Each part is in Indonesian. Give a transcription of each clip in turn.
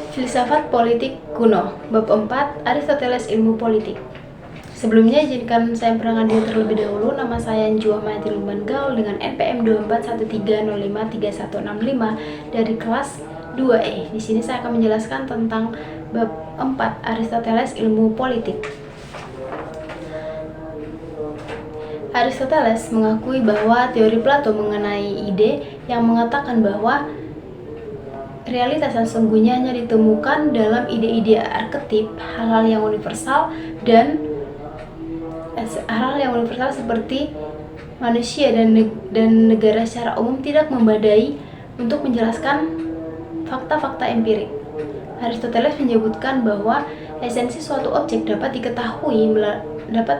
Filsafat politik kuno, bab 4, Aristoteles ilmu politik. Sebelumnya izinkan saya memperkenalkan diri terlebih dahulu. Nama saya Njua Mayati Lumban Gaul dengan NPM 2413053165 dari kelas 2E. Di sini saya akan menjelaskan tentang bab 4, Aristoteles ilmu politik. Aristoteles mengakui bahwa teori Plato mengenai ide yang mengatakan bahwa realitas yang sesungguhnya hanya ditemukan dalam ide-ide arketip, hal-hal yang universal seperti manusia dan negara secara umum tidak memadai untuk menjelaskan fakta-fakta empirik. Aristoteles menyebutkan bahwa esensi suatu objek dapat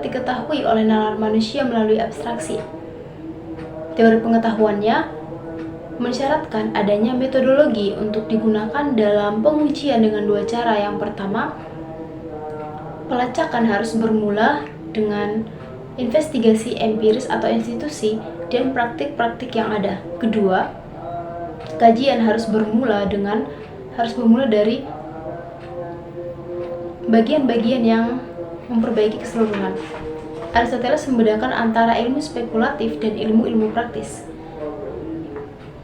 diketahui oleh nalar manusia melalui abstraksi. Teori pengetahuannya mensyaratkan adanya metodologi untuk digunakan dalam pengujian dengan dua cara. Yang pertama, pelacakan harus bermula dengan investigasi empiris atau institusi dan praktik-praktik yang ada. Kedua, kajian harus bermula dari bagian-bagian yang memperbaiki keseluruhan. Aristoteles membedakan antara ilmu spekulatif dan ilmu-ilmu praktis.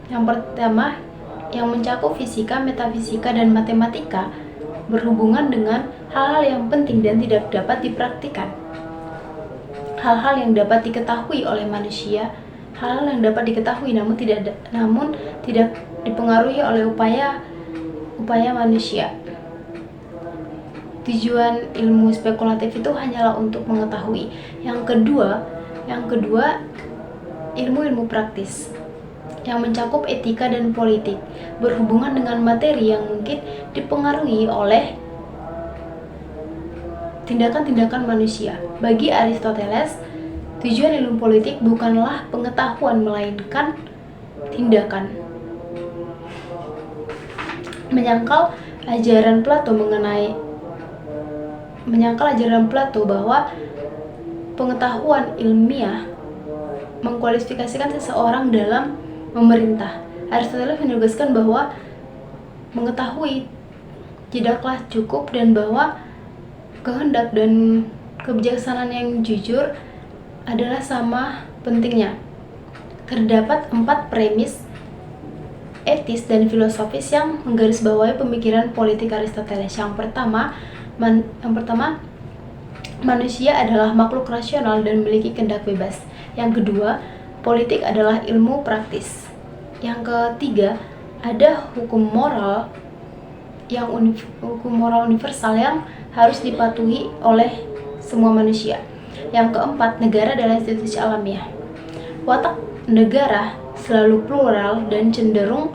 Yang pertama, yang mencakup fisika, metafisika, dan matematika, berhubungan dengan hal-hal yang penting dan tidak dapat dipraktikkan. Hal-hal yang dapat diketahui oleh manusia, hal-hal yang dapat diketahui namun tidak dipengaruhi oleh upaya manusia. Tujuan ilmu spekulatif itu hanyalah untuk mengetahui. Yang kedua, ilmu-ilmu praktis yang mencakup etika dan politik, berhubungan dengan materi yang mungkin dipengaruhi oleh tindakan-tindakan manusia. Bagi Aristoteles, tujuan ilmu politik bukanlah pengetahuan melainkan tindakan. Menyangkal ajaran Plato bahwa pengetahuan ilmiah mengkualifikasikan seseorang dalam memerintah. Aristoteles menegaskan bahwa mengetahui tidaklah cukup dan bahwa kehendak dan kebijaksanaan yang jujur adalah sama pentingnya. Terdapat 4 premis etis dan filosofis yang menggarisbawahi pemikiran politik Aristoteles. Yang pertama, manusia adalah makhluk rasional dan memiliki kehendak bebas. Yang kedua, politik adalah ilmu praktis. Yang ketiga, ada hukum moral universal yang harus dipatuhi oleh semua manusia. Yang keempat, negara adalah institusi alamiah. Watak negara selalu plural dan cenderung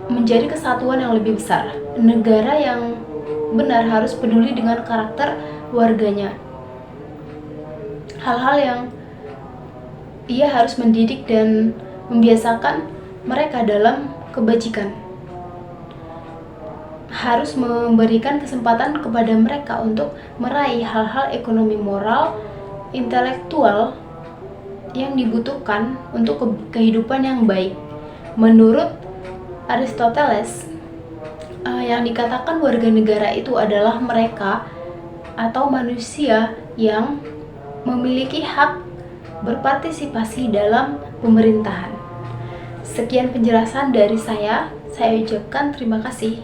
menjadi kesatuan yang lebih besar. Negara yang benar harus peduli dengan karakter warganya. Hal-hal yang ia harus mendidik dan membiasakan mereka dalam kebajikan. Harus memberikan kesempatan kepada mereka untuk meraih hal-hal ekonomi, moral, intelektual yang dibutuhkan untuk kehidupan yang baik. Menurut Aristoteles, yang dikatakan warga negara itu adalah mereka atau manusia yang memiliki hak berpartisipasi dalam pemerintahan. Sekian penjelasan dari saya ucapkan terima kasih.